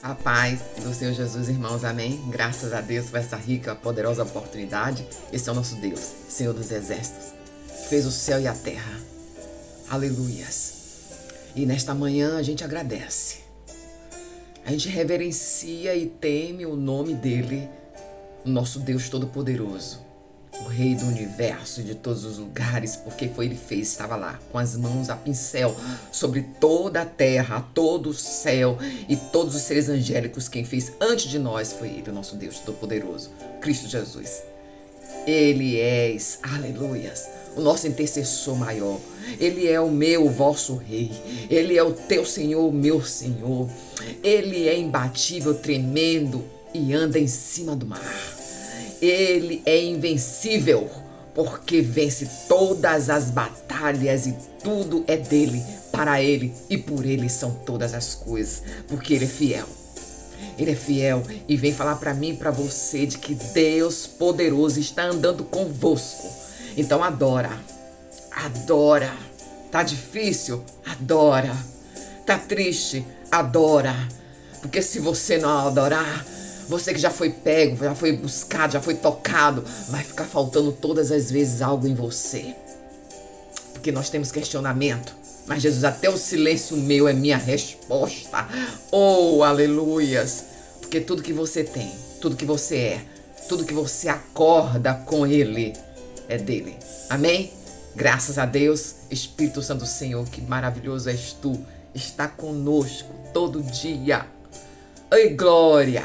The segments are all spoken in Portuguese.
A paz do Senhor Jesus, irmãos, amém? Graças a Deus por essa rica, poderosa oportunidade. Esse é o nosso Deus, Senhor dos Exércitos. Fez o céu e a terra. Aleluias. E nesta manhã a gente agradece. A gente reverencia e teme o nome dele, o nosso Deus Todo-Poderoso. O Rei do Universo e de todos os lugares, porque foi ele fez, estava lá, com as mãos a pincel, sobre toda a terra, todo o céu e todos os seres angélicos. Quem fez antes de nós foi ele, o nosso Deus Todo-Poderoso, Cristo Jesus. Ele é, aleluias, o nosso intercessor maior. Ele é o meu, o vosso Rei. Ele é o teu Senhor, o meu Senhor. Ele é imbatível, tremendo e anda em cima do mar. Ele é invencível, porque vence todas as batalhas e tudo é dele, para ele e por ele são todas as coisas, porque ele é fiel. Ele é fiel e vem falar para mim e para você de que Deus poderoso está andando convosco. Então adora, adora. Tá difícil? Adora. Tá triste? Adora. Porque se você não adorar, você que já foi pego, já foi buscado, já foi tocado, vai ficar faltando todas as vezes algo em você. Porque nós temos questionamento. Mas Jesus, até o silêncio meu é minha resposta. Oh, aleluias. Porque tudo que você tem, tudo que você é, tudo que você acorda com ele, é dele. Amém? Graças a Deus, Espírito Santo do Senhor, que maravilhoso és tu. Está conosco todo dia. Ei, glória.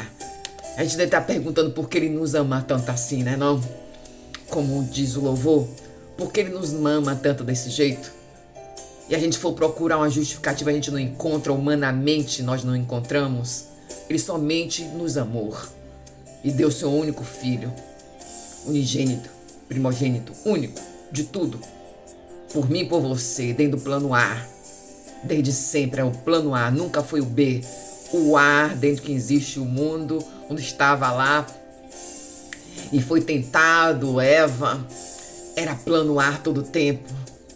A gente deve estar perguntando por que ele nos ama tanto assim, né não? Como diz o louvor, por que ele nos ama tanto desse jeito? E a gente for procurar uma justificativa, a gente não encontra, humanamente nós não encontramos. Ele somente nos amou e deu seu único filho, unigênito, primogênito, único de tudo, por mim e por você, dentro do plano A. Desde sempre é o plano A, nunca foi o B. O A, dentro que existe o mundo, onde estava lá e foi tentado Eva, era plano A todo o tempo.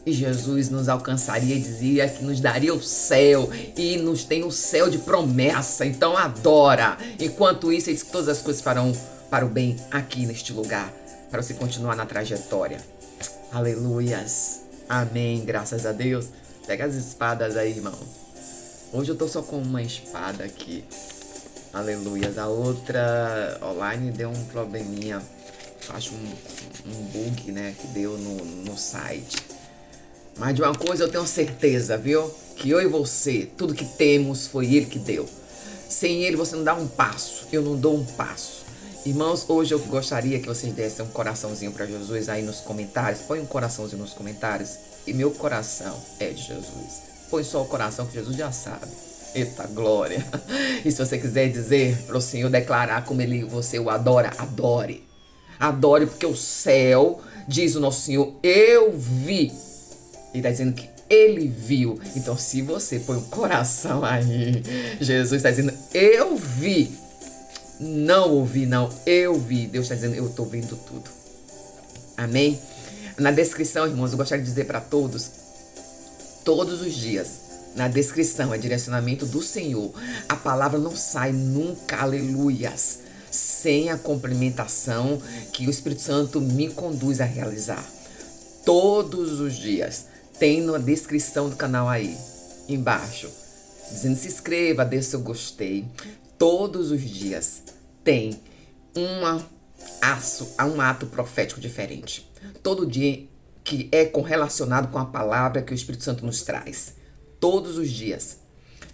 E Jesus nos alcançaria e dizia que nos daria o céu e nos tem o céu de promessa. Então adora. Enquanto isso, ele diz que todas as coisas farão para o bem aqui neste lugar, para você continuar na trajetória. Aleluias. Amém. Graças a Deus. Pega as espadas aí, irmão. Hoje eu tô só com uma espada aqui. Aleluias. A outra online deu um probleminha. Acho um bug, né? Que deu no site. Mas de uma coisa eu tenho certeza, viu? Que eu e você, tudo que temos foi ele que deu. Sem ele você não dá um passo. Eu não dou um passo. Irmãos, hoje eu gostaria que vocês dessem um coraçãozinho para Jesus aí nos comentários. Põe um coraçãozinho nos comentários. E meu coração é de Jesus. Põe só o coração que Jesus já sabe. Eita glória. E se você quiser dizer para o Senhor, declarar como você o adora, adore. Adore, porque o céu, diz o nosso Senhor, eu vi. Ele está dizendo que ele viu. Então se você põe o coração aí, Jesus está dizendo, eu vi. Não ouvi, não, eu vi. Deus está dizendo, eu estou vendo tudo. Amém? Na descrição, irmãos, eu gostaria de dizer para todos os dias, na descrição, é direcionamento do Senhor. A palavra não sai nunca, aleluias, sem a complementação que o Espírito Santo me conduz a realizar. Todos os dias, tem na descrição do canal aí, embaixo, dizendo se inscreva, dê seu gostei. Todos os dias tem um ato profético diferente. Todo dia que é correlacionado com a palavra que o Espírito Santo nos traz. Todos os dias.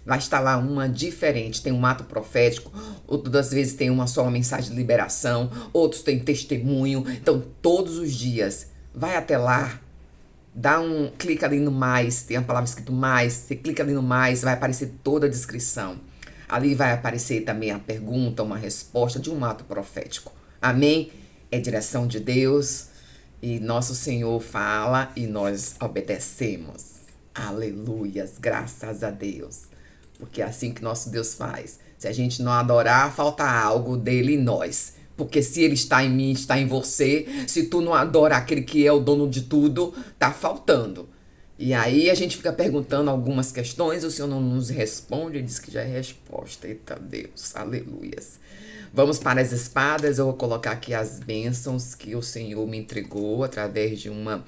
Vai estar lá uma diferente. Tem um ato profético. Outras das vezes tem só uma mensagem de liberação. Outros tem testemunho. Então, todos os dias. Vai até lá. Clica ali no mais. Tem a palavra escrito mais. Você clica ali no mais. Vai aparecer toda a descrição. Ali vai aparecer também a pergunta, uma resposta de um ato profético. Amém? É direção de Deus. E nosso Senhor fala e nós obedecemos. Aleluias, graças a Deus. Porque é assim que nosso Deus faz. Se a gente não adorar, falta algo dele em nós. Porque se ele está em mim, está em você. Se tu não adora aquele que é o dono de tudo, tá faltando. E aí a gente fica perguntando algumas questões, o Senhor não nos responde, ele diz que já é resposta. Eita Deus, aleluias. Vamos para as espadas, eu vou colocar aqui as bênçãos que o Senhor me entregou através de uma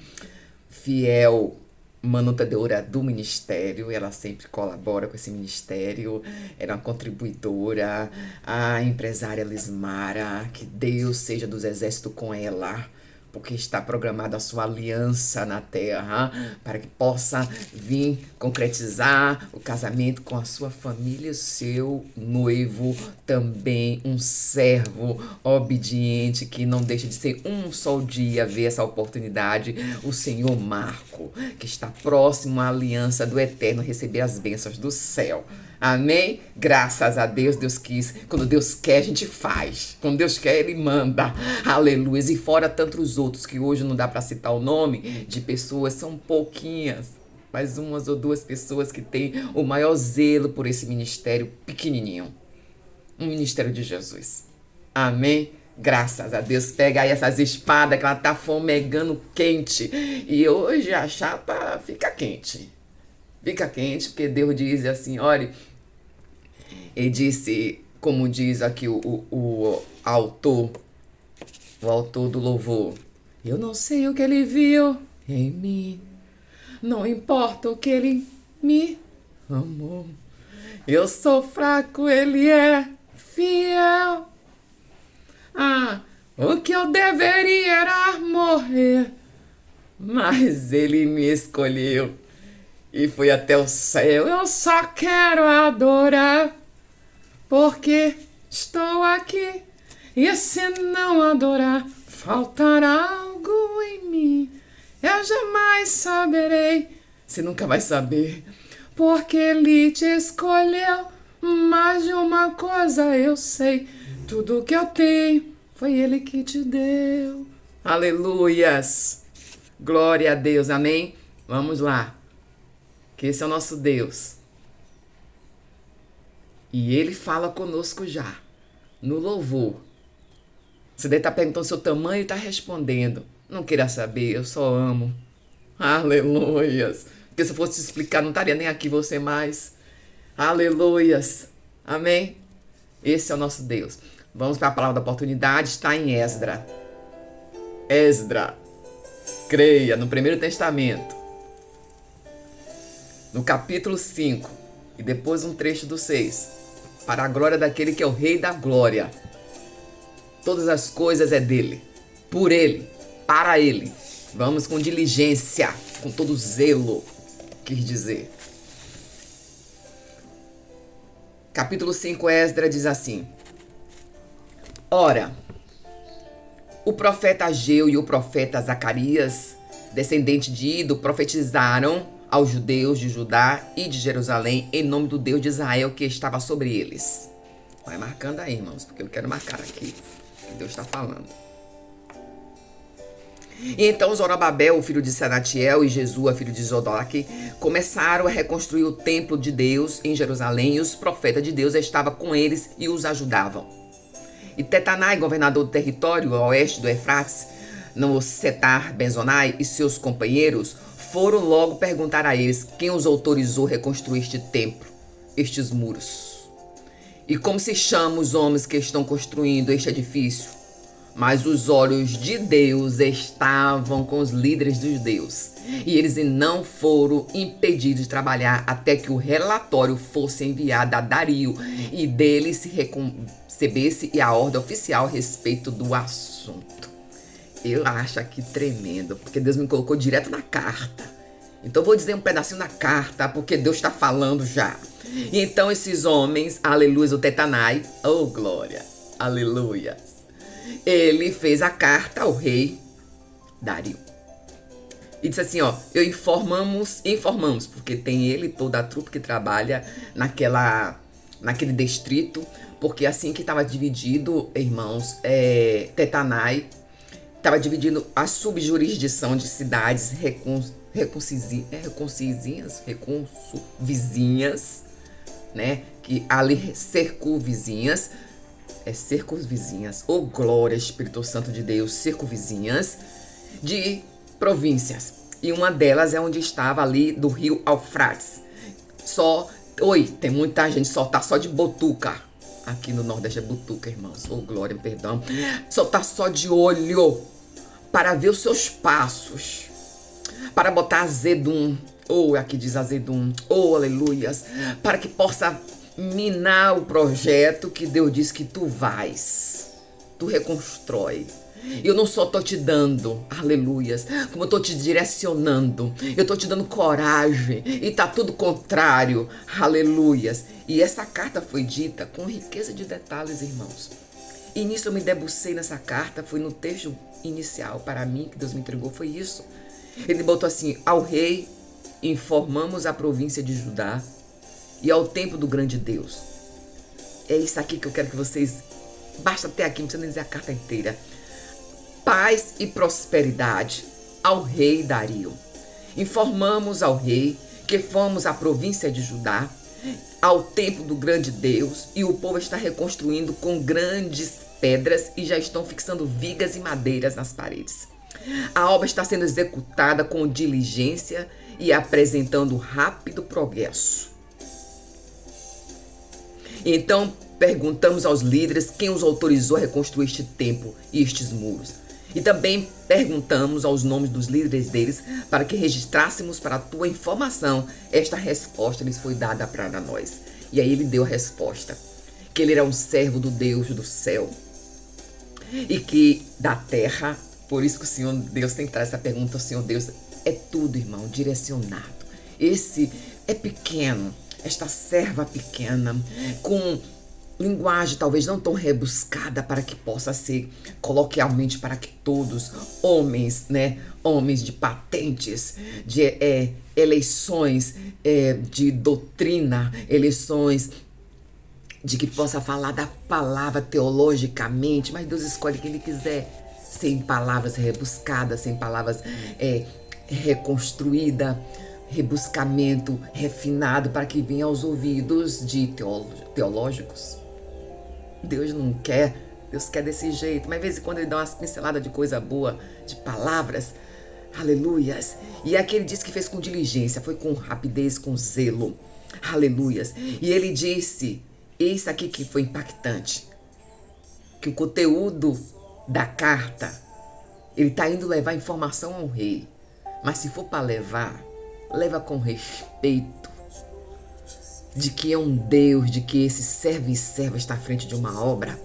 fiel manutentora do ministério. Ela sempre colabora com esse ministério, ela é uma contribuidora, a empresária Lismara, que Deus seja dos exércitos com ela, porque está programada a sua aliança na terra, para que possa vir concretizar o casamento com a sua família, o seu noivo, também um servo obediente, que não deixa de ser um só dia ver essa oportunidade, o Senhor Marco, que está próximo à aliança do Eterno, receber as bênçãos do céu. Amém? Graças a Deus, Deus quis. Quando Deus quer, a gente faz. Quando Deus quer, Ele manda. Aleluia. E fora tantos outros que hoje não dá para citar o nome de pessoas, são pouquinhas, mas umas ou duas pessoas que têm o maior zelo por esse ministério pequenininho. Um ministério de Jesus. Amém? Graças a Deus. Pega aí essas espadas que ela tá fumegando quente. E hoje a chapa fica quente. Fica quente, porque Deus diz assim, olha, ele disse, como diz aqui o autor do louvor, eu não sei o que ele viu em mim, não importa o que ele me amou, eu sou fraco, ele é fiel, o que eu deveria era morrer, mas ele me escolheu e fui até o céu. Eu só quero adorar, porque estou aqui. E se não adorar, faltará algo em mim. Eu jamais saberei. Você nunca vai saber. Porque ele te escolheu. Mais de uma coisa eu sei. Tudo que eu tenho foi ele que te deu. Aleluias. Glória a Deus. Amém? Vamos lá. Que esse é o nosso Deus. E Ele fala conosco já, no louvor. Você deve estar perguntando o seu tamanho e está respondendo. Não queira saber, eu só amo. Aleluias. Porque se eu fosse te explicar, não estaria nem aqui você mais. Aleluias. Amém? Esse é o nosso Deus. Vamos para a palavra da oportunidade, está em Esdra. Esdra. Creia, no Primeiro Testamento. No capítulo 5, e depois um trecho do 6, para a glória daquele que é o Rei da Glória. Todas as coisas é dele, por ele, para ele. Vamos com diligência, com todo zelo, quis dizer. Capítulo 5, Esdra diz assim: Ora, o profeta Ageu e o profeta Zacarias, descendente de Ido, profetizaram aos judeus de Judá e de Jerusalém, em nome do Deus de Israel que estava sobre eles. Vai marcando aí, irmãos, porque eu quero marcar aqui o que Deus está falando. E então Zorobabel, o filho de Senatiel, e Jesua, filho de Zodoque, começaram a reconstruir o templo de Deus em Jerusalém, e os profetas de Deus estavam com eles e os ajudavam. E Tetanai, governador do território a oeste do Eufrates, no Setar Benzonai, e seus companheiros foram logo perguntar a eles quem os autorizou a reconstruir este templo, estes muros. E como se chamam os homens que estão construindo este edifício? Mas os olhos de Deus estavam com os líderes dos judeus, e eles não foram impedidos de trabalhar até que o relatório fosse enviado a Dario e dele se recebesse a ordem oficial a respeito do assunto. Eu acho aqui tremendo, porque Deus me colocou direto na carta. Então eu vou dizer um pedacinho da carta, porque Deus está falando já. E então esses homens, aleluia, o Tetanai, oh glória, aleluia, ele fez a carta ao rei Dario. E disse assim, ó, informamos, porque tem ele, toda a trupe que trabalha naquele distrito, porque assim que estava dividido, irmãos, Tetanai estava dividindo a subjurisdição de cidades vizinhas, né? Que ali cerco-vizinhas, glória, Espírito Santo de Deus, cerco-vizinhas de províncias. E uma delas é onde estava ali do rio Eufrates. Tem muita gente, tá só de botuca. Aqui no Nordeste é butuca, irmãos. Oh, glória, perdão. Tá só de olho para ver os seus passos. Para botar azedum. Aqui diz azedum. Aleluias. Para que possa minar o projeto que Deus diz que tu vais. Tu reconstrói. Eu não só tô te dando, aleluias, como eu tô te direcionando, eu tô te dando coragem, e tá tudo contrário, aleluias. E essa carta foi dita com riqueza de detalhes, irmãos. E nisso eu me debrucei nessa carta, foi no texto inicial para mim, que Deus me entregou, foi isso. Ele botou assim: ao rei informamos a província de Judá e ao templo do grande Deus. É isso aqui que eu quero que vocês, basta até aqui, não precisa nem dizer a carta inteira. Paz e prosperidade ao rei Dario. Informamos ao rei que fomos à província de Judá, ao templo do grande Deus, e o povo está reconstruindo com grandes pedras e já estão fixando vigas e madeiras nas paredes. A obra está sendo executada com diligência e apresentando rápido progresso. Então perguntamos aos líderes quem os autorizou a reconstruir este templo e estes muros. E também perguntamos aos nomes dos líderes deles para que registrássemos para a tua informação. Esta resposta lhes foi dada para nós. E aí ele deu a resposta: que ele era um servo do Deus do céu e que da terra. Por isso que o Senhor Deus tem que trazer essa pergunta. O Senhor Deus é tudo, irmão, direcionado. Esse é pequeno, esta serva pequena, com linguagem talvez não tão rebuscada para que possa ser coloquialmente para que todos, homens, né, homens de patentes, de eleições, de doutrina, eleições de que possa falar da palavra teologicamente, mas Deus escolhe quem Ele quiser, sem palavras rebuscadas, sem palavras reconstruídas, rebuscamento refinado para que venha aos ouvidos de teológicos. Deus não quer, Deus quer desse jeito, mas de vez em quando Ele dá umas pinceladas de coisa boa, de palavras, aleluias. E aqui Ele disse que fez com diligência, foi com rapidez, com zelo, aleluias. E Ele disse, isso aqui que foi impactante, que o conteúdo da carta, Ele está indo levar informação ao rei, mas se for para levar, leva com respeito, de que é um Deus, de que esse servo e serva está à frente de uma obra.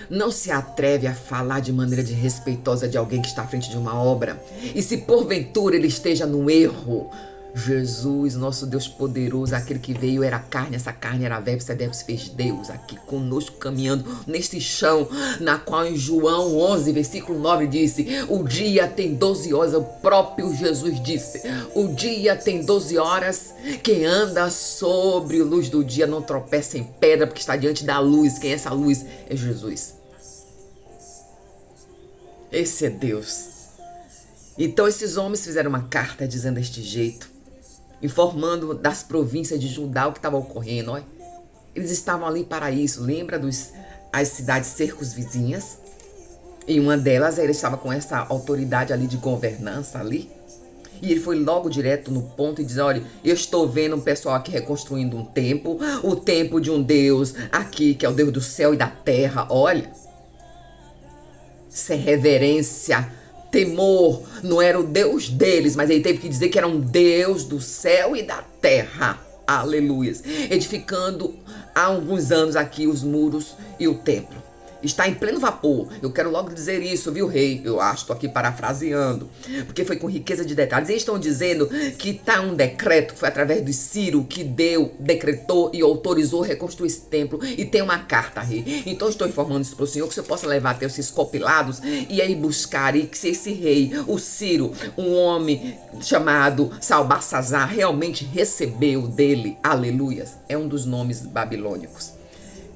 Não se atreve a falar de maneira desrespeitosa de alguém que está à frente de uma obra. E se porventura ele esteja no erro, Jesus, nosso Deus poderoso, aquele que veio era carne, essa carne era verbo, esse verbo se fez Deus aqui conosco, caminhando nesse chão, na qual em João 11, versículo 9 disse, o dia tem 12 horas, o próprio Jesus disse, o dia tem 12 horas, quem anda sobre a luz do dia não tropeça em pedra, porque está diante da luz. Quem é essa luz? É Jesus. Esse é Deus. Então esses homens fizeram uma carta dizendo deste jeito, informando das províncias de Judá o que estava ocorrendo. Ó. Eles estavam ali para isso. Lembra as cidades cercos vizinhas? E uma delas, ele estava com essa autoridade ali de governança ali. E ele foi logo direto no ponto e diz, olha, eu estou vendo um pessoal aqui reconstruindo um templo, o templo de um Deus aqui, que é o Deus do céu e da terra. Olha, isso é reverência, temor, não era o Deus deles, mas ele teve que dizer que era um Deus do céu e da terra, aleluia, edificando há alguns anos aqui os muros e o templo. Está em pleno vapor. Eu quero logo dizer isso, viu, rei? Eu acho, estou aqui parafraseando, porque foi com riqueza de detalhes. Eles estão dizendo que está um decreto, que foi através do Ciro que decretou e autorizou reconstruir esse templo. E tem uma carta, rei. Então estou informando isso para o senhor, que o senhor possa levar até esses compilados e aí buscar, e que se esse rei, o Ciro, um homem chamado Salbassazar, realmente recebeu dele, aleluias, é um dos nomes babilônicos.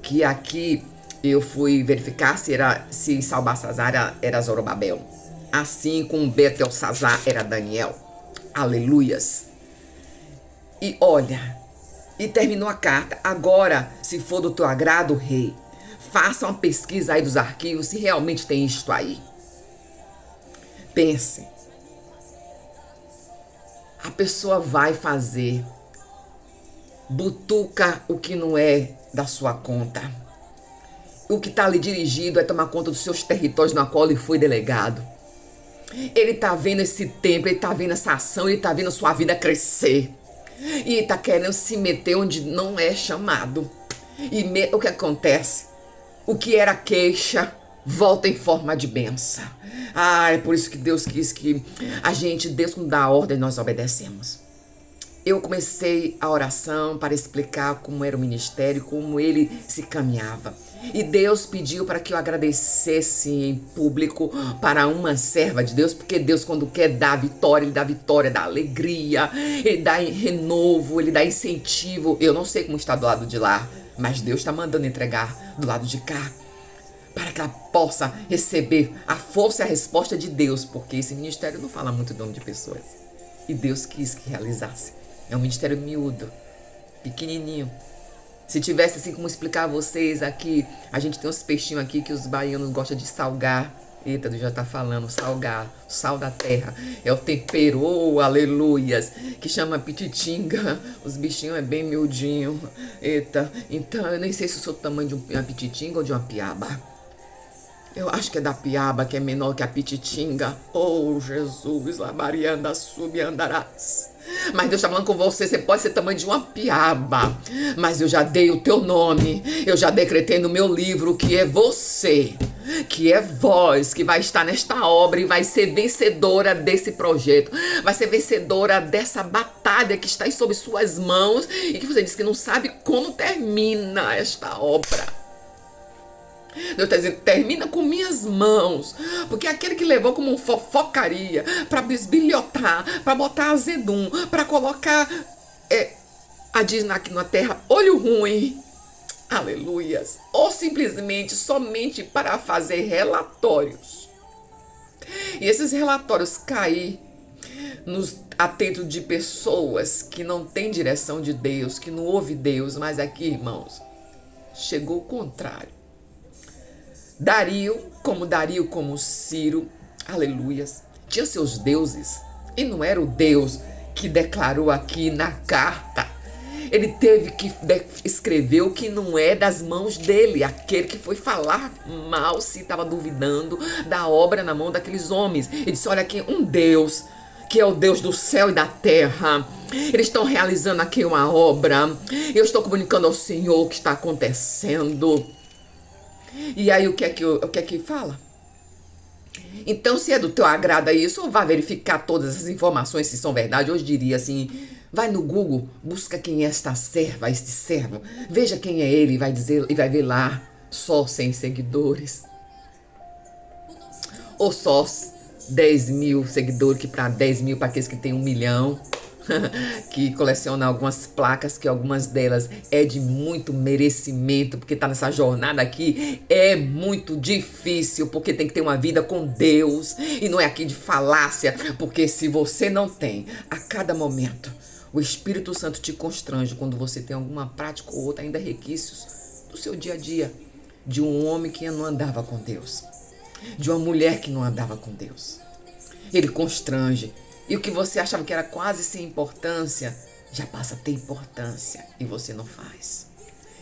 Que aqui eu fui verificar se Salbassazar era Zorobabel. Assim como Betelsazar era Daniel. Aleluias. E olha, e terminou a carta. Agora, se for do teu agrado, rei, faça uma pesquisa aí dos arquivos se realmente tem isto aí. Pense. a pessoa vai fazer, butuca o que não é da sua conta. O que está ali dirigido é tomar conta dos seus territórios na qual ele foi delegado. Ele está vendo esse tempo, ele está vendo essa ação, ele está vendo a sua vida crescer. E ele está querendo se meter onde não é chamado. E o que acontece? O que era queixa volta em forma de bênção. É por isso que Deus quis que Deus quando dá a ordem, nós obedecemos. Eu comecei a oração para explicar como era o ministério, como ele se caminhava. E Deus pediu para que eu agradecesse em público para uma serva de Deus, porque Deus, quando quer dar vitória, ele dá vitória, dá alegria, ele dá renovo, ele dá incentivo. Eu não sei como está do lado de lá, mas Deus está mandando entregar do lado de cá, para que ela possa receber a força e a resposta de Deus, porque esse ministério não fala muito do nome de pessoas. E Deus quis que realizasse. É um ministério miúdo, pequenininho. Se tivesse assim como explicar a vocês aqui, a gente tem uns peixinhos aqui que os baianos gostam de salgar. Eita, Deus já tá falando, salgar, sal da terra. É o tempero, oh, aleluias, que chama pititinga. Os bichinhos é bem miudinho. Eita, então eu nem sei se eu sou do tamanho de uma pititinga ou de uma piaba. Eu acho que é da piaba, que é menor que a pititinga. Oh, Jesus, labarianda, subiandarás. Mas Deus está falando com você, você pode ser tamanho de uma piaba. Mas eu já dei o teu nome, eu já decretei no meu livro que é você, que é vós, que vai estar nesta obra e vai ser vencedora desse projeto. Vai ser vencedora dessa batalha que está aí sob suas mãos e que você diz que não sabe como termina esta obra. Deus está dizendo, termina com minhas mãos. Porque aquele que levou como um fofocaria para bisbilhotar, para botar azedum, para colocar aqui na terra, olho ruim, aleluias, ou simplesmente somente para fazer relatórios. E esses relatórios cair nos atentos de pessoas que não têm direção de Deus, que não ouvem Deus. Mas aqui, irmãos, chegou o contrário. Dario como Ciro, aleluias, tinha seus deuses, e não era o Deus que declarou aqui na carta. Ele teve que escrever o que não é das mãos dele, aquele que foi falar mal, se estava duvidando da obra na mão daqueles homens. Ele disse, olha aqui, um Deus que é o Deus do céu e da terra, eles estão realizando aqui uma obra, eu estou comunicando ao Senhor o que está acontecendo. E aí o que é que fala? Então, se é do teu agrado isso, vá verificar todas essas informações se são verdade. Hoje diria assim, vai no Google, busca quem é esta serva, este servo, veja quem é ele, e vai ver lá, só 100 seguidores. Ou só 10 mil seguidores, que para 10 mil, para aqueles que tem 1 milhão. Que coleciona algumas placas, que algumas delas é de muito merecimento, porque tá nessa jornada aqui, é muito difícil, porque tem que ter uma vida com Deus, e não é aqui de falácia, porque se você não tem, a cada momento, o Espírito Santo te constrange quando você tem alguma prática ou outra, ainda requisitos do seu dia a dia, de um homem que não andava com Deus, de uma mulher que não andava com Deus. Ele constrange. E o que você achava que era quase sem importância, já passa a ter importância e você não faz.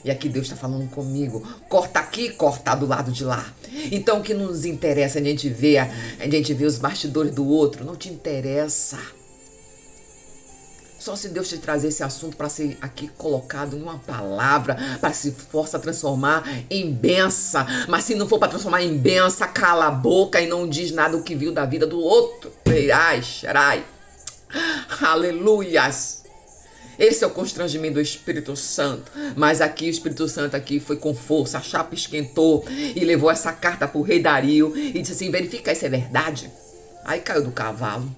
E aqui Deus está falando comigo, corta aqui, corta do lado de lá. Então o que nos interessa, a gente vê os bastidores do outro, não te interessa. Só se Deus te trazer esse assunto para ser aqui colocado em uma palavra, para se possa transformar em benção. Mas se não for para transformar em benção, cala a boca e não diz nada o que viu da vida do outro. Ai, xarai. Aleluias. Esse é o constrangimento do Espírito Santo. Mas aqui o Espírito Santo aqui foi com força, a chapa esquentou e levou essa carta para o rei Dario e disse assim, verifica se é verdade. Aí caiu do cavalo.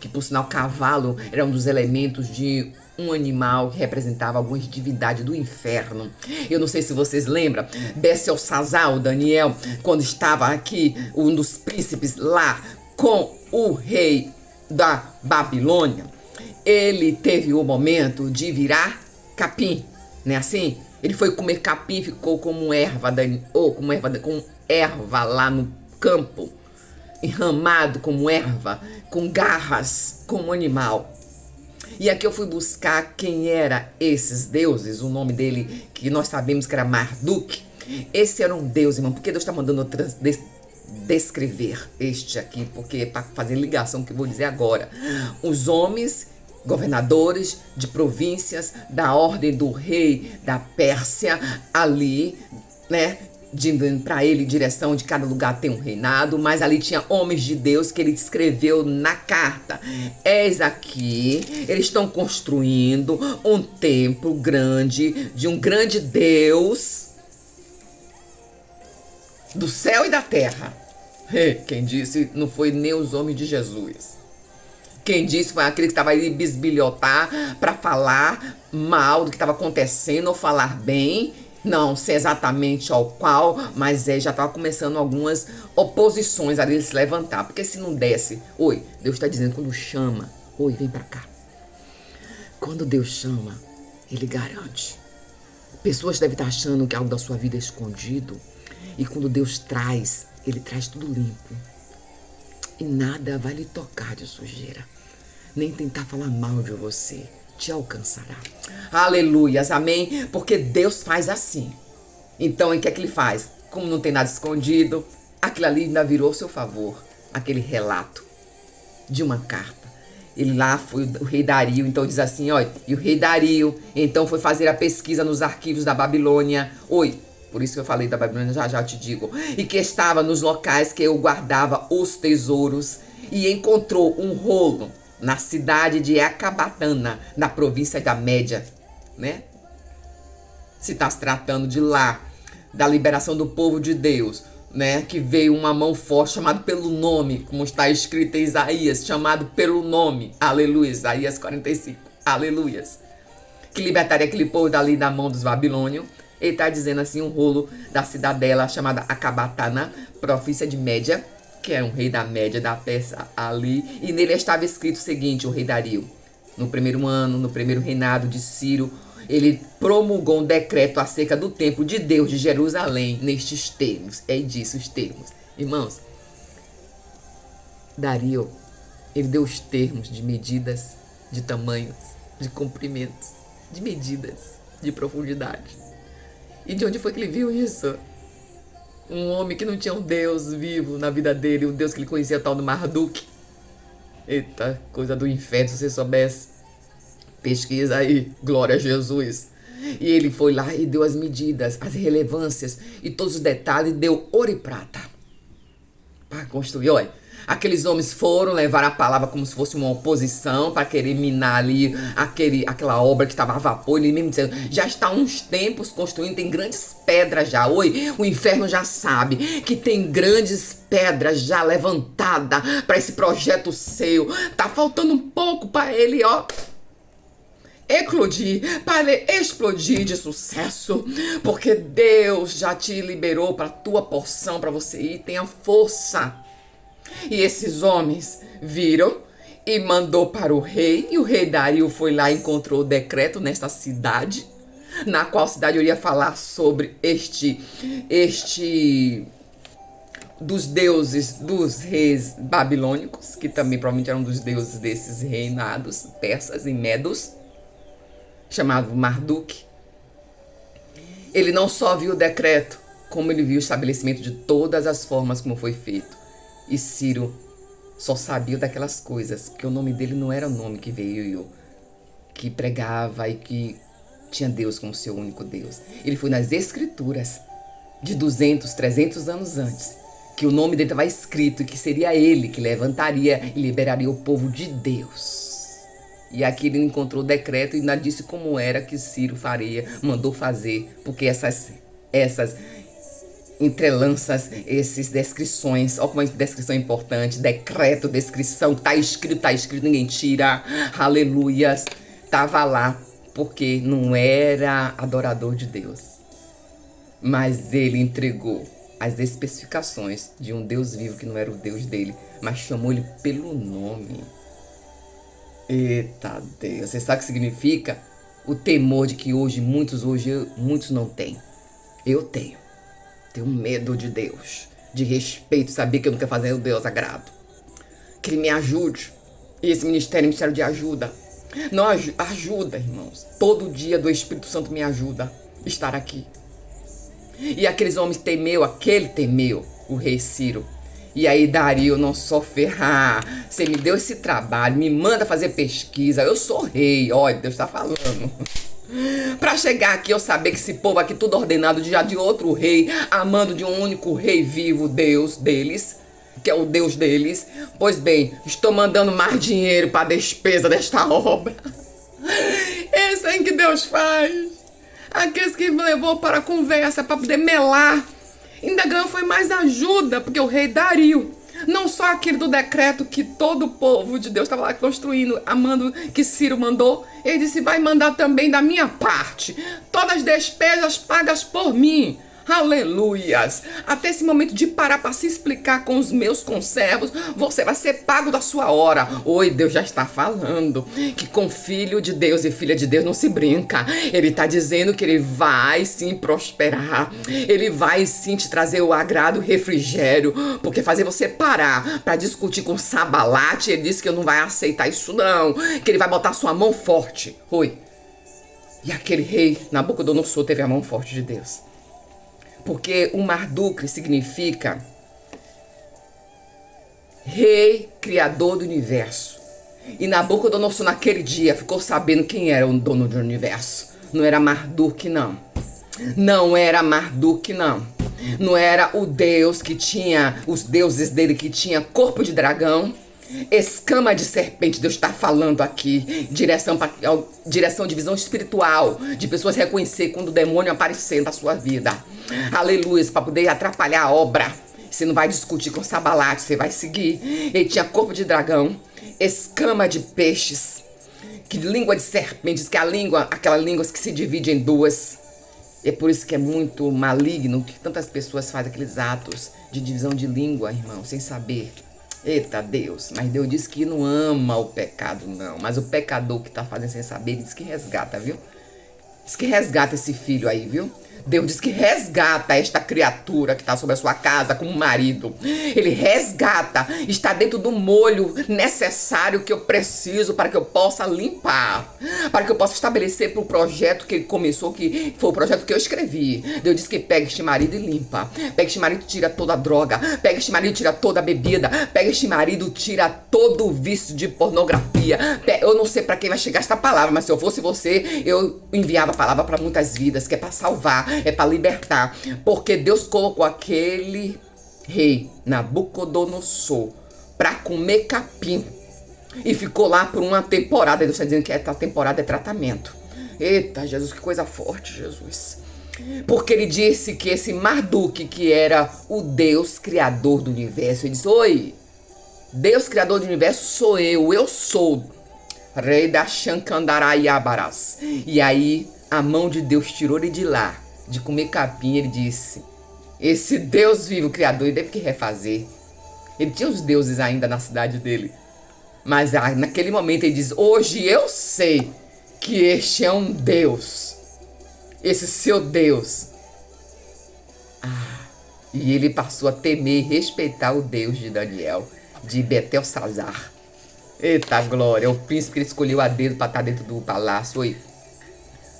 Que por sinal cavalo era um dos elementos de um animal que representava algumas divindades do inferno. Eu não sei se vocês lembram, Belsazar, Daniel, quando estava aqui, um dos príncipes lá com o rei da Babilônia, ele teve o momento de virar capim, né assim? Ele foi comer capim, ficou como erva, com erva lá no campo, enramado como erva, com garras, como animal. E aqui eu fui buscar quem era esses deuses, o nome dele, que nós sabemos que era Marduk. Esse era um deus, irmão, porque Deus está mandando descrever este aqui, porque é para fazer ligação que eu vou dizer agora. Os homens governadores de províncias da ordem do rei da Pérsia ali, né? Para ele, direção de cada lugar tem um reinado, mas ali tinha homens de Deus que ele escreveu na carta. Eis aqui, eles estão construindo um templo grande, de um grande Deus do céu e da terra. Quem disse não foi nem os homens de Jesus. Quem disse foi aquele que estava aí bisbilhotar para falar mal do que estava acontecendo ou falar bem. Não sei exatamente ao qual, mas já estava começando algumas oposições ali de se levantar. Porque se não desse, oi, Deus está dizendo quando chama, oi, vem para cá. Quando Deus chama, Ele garante. Pessoas devem estar achando que algo da sua vida é escondido. E quando Deus traz, Ele traz tudo limpo. E nada vai lhe tocar de sujeira. Nem tentar falar mal de você. Te alcançará. Aleluias, amém? Porque Deus faz assim. Então, o que é que Ele faz? Como não tem nada escondido, aquilo ali ainda virou seu favor. Aquele relato de uma carta. Ele lá foi o rei Dario, então diz assim, olha, e o rei Dario, então foi fazer a pesquisa nos arquivos da Babilônia. Oi, por isso que eu falei da Babilônia, já eu te digo. E que estava nos locais que eu guardava os tesouros e encontrou um rolo na cidade de Ecbatana, na província da Média, né? Se está se tratando de lá, da liberação do povo de Deus, né? Que veio uma mão forte, chamado pelo nome, como está escrito em Isaías, chamado pelo nome, aleluia, Isaías 45, aleluias. Que libertaria aquele povo dali da mão dos babilônios. Ele está dizendo assim, um rolo da cidadela chamada Ecbatana, província de Média, que é um rei da Média, da Pérsia ali. E nele estava escrito o seguinte, o rei Dario. No primeiro ano, no primeiro reinado de Ciro, ele promulgou um decreto acerca do templo de Deus de Jerusalém, nestes termos. É disso os termos. Irmãos, Dario, ele deu os termos de medidas, de tamanhos, de comprimentos, de medidas, de profundidade. E de onde foi que ele viu isso? Um homem que não tinha um Deus vivo na vida dele, um Deus que ele conhecia, o tal do Marduk. Eita, coisa do inferno, se você soubesse. Pesquisa aí, glória a Jesus. E ele foi lá e deu as medidas, as relevâncias e todos os detalhes, deu ouro e prata para construir. Olha, aqueles homens foram levar a palavra como se fosse uma oposição para querer minar ali aquela obra que estava a vapor. Ele mesmo dizendo, já está há uns tempos construindo, tem grandes pedras já. Oi, o inferno já sabe que tem grandes pedras já levantadas para esse projeto seu. Tá faltando um pouco para ele, ó, eclodir, para ele explodir de sucesso, porque Deus já te liberou para a tua porção, para você ir, tenha força. E esses homens viram e mandou para o rei, e o rei Dario foi lá e encontrou o decreto nesta cidade, na qual cidade eu iria falar sobre este dos deuses dos reis babilônicos, que também provavelmente eram dos deuses desses reinados persas e medos, chamado Marduk. Ele não só viu o decreto, como ele viu o estabelecimento de todas as formas como foi feito. E Ciro só sabia daquelas coisas, porque o nome dele não era o nome que veio, que pregava e que tinha Deus como seu único Deus. Ele foi nas escrituras de 200, 300 anos antes, que o nome dele estava escrito e que seria ele que levantaria e liberaria o povo de Deus. E aqui ele encontrou o decreto e ainda disse como era que Ciro faria, mandou fazer, porque essas entrelanças, essas descrições, olha como é descrição importante, decreto, descrição, tá escrito, ninguém tira, aleluias, tava lá, porque não era adorador de Deus, mas ele entregou as especificações de um Deus vivo que não era o Deus dele, mas chamou ele pelo nome. Eita Deus, você sabe o que significa? O temor de que muitos não têm. Eu tenho medo de Deus, de respeito, saber que eu não quero fazer o Deus agrado. Que Ele me ajude. E esse ministério é ministério de ajuda. Não ajuda, irmãos. Todo dia do Espírito Santo me ajuda a estar aqui. E aqueles homens aquele temeu o rei Ciro. E aí Dario não só ferrar, você me deu esse trabalho, me manda fazer pesquisa, eu sou rei, olha, Deus está falando. Para chegar aqui eu saber que esse povo aqui tudo ordenado já de outro rei, amando de um único rei vivo, Deus deles, que é o Deus deles. Pois bem, estou mandando mais dinheiro para a despesa desta obra. Esse é que Deus faz. Aqueles que levou para a conversa, para poder melar, ainda ganhou foi mais ajuda, porque o rei Dario, não só aquele do decreto que todo o povo de Deus estava lá construindo, amando, que Ciro mandou, ele disse, vai mandar também da minha parte, todas as despesas pagas por mim. Aleluias! Até esse momento de parar para se explicar com os meus conservos, você vai ser pago da sua hora. Oi, Deus já está falando que com filho de Deus e filha de Deus não se brinca. Ele está dizendo que ele vai sim prosperar. Ele vai sim te trazer o agrado, o refrigério. Porque fazer você parar para discutir com Sambalate, ele disse que não vai aceitar isso não. Que ele vai botar sua mão forte. Oi. E aquele rei Nabucodonosor teve a mão forte de Deus. Porque o Marduk significa rei, criador do universo. E Nabucodonosor naquele dia ficou sabendo quem era o dono do universo. Não era Marduk, não. Não era Marduk, não. Não era o Deus que tinha, os deuses dele que tinha corpo de dragão, escama de serpente. Deus está falando aqui, direção de visão espiritual, de pessoas reconhecer quando o demônio aparecer na sua vida. Aleluia, para poder atrapalhar a obra. Você não vai discutir com Sambalate, você vai seguir. Ele tinha corpo de dragão, escama de peixes, que língua de serpentes, que aquela língua que se divide em duas. É por isso que é muito maligno que tantas pessoas fazem aqueles atos de divisão de língua, irmão, sem saber. Eita Deus, mas Deus diz que não ama o pecado, não. Mas o pecador que tá fazendo sem saber, diz que resgata, viu? Diz que resgata esse filho aí, viu? Deus diz que resgata esta criatura que está sobre a sua casa como marido. Ele resgata, está dentro do molho necessário que eu preciso para que eu possa limpar, para que eu possa estabelecer para o projeto que ele começou, que foi o projeto que eu escrevi. Deus diz que pega este marido e limpa. Pega este marido e tira toda a droga. Pega este marido e tira toda a bebida. Pega este marido e tira todo o vício de pornografia. Eu não sei para quem vai chegar esta palavra, mas se eu fosse você, eu enviava a palavra para muitas vidas, que é para salvar, é para libertar, porque Deus colocou aquele rei Nabucodonosor para comer capim e ficou lá por uma temporada. Deus está dizendo que essa temporada é tratamento. Eita Jesus, que coisa forte, Jesus. Porque ele disse que esse Marduk, que era o Deus criador do universo, ele disse, oi, Deus criador do universo sou eu sou rei da Shankandaraiabaras. E aí a mão de Deus tirou ele de lá, de comer capim. Ele disse, esse Deus vivo, criador, ele teve que refazer. Ele tinha os deuses ainda na cidade dele. Mas naquele momento ele diz, hoje eu sei que este é um Deus. Esse seu Deus. E ele passou a temer e respeitar o Deus de Daniel, de Betelsazar. Eita glória, o príncipe que ele escolheu a dedo para estar dentro do palácio. Oi.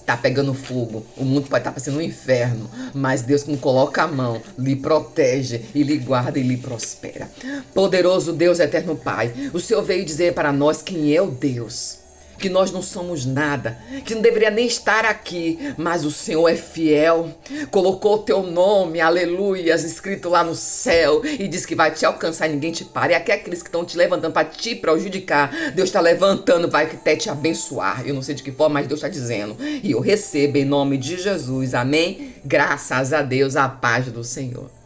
Tá pegando fogo, o mundo pode estar parecendo um inferno, mas Deus, quando coloca a mão, lhe protege e lhe guarda e lhe prospera. Poderoso Deus, eterno Pai, o Senhor veio dizer para nós quem é o Deus, que nós não somos nada, que não deveria nem estar aqui, mas o Senhor é fiel, colocou o teu nome, aleluias, escrito lá no céu, e diz que vai te alcançar, ninguém te para. E aqueles que estão te levantando para te prejudicar, Deus está levantando, vai até te abençoar. Eu não sei de que forma, mas Deus está dizendo, e eu recebo em nome de Jesus, amém? Graças a Deus, a paz do Senhor.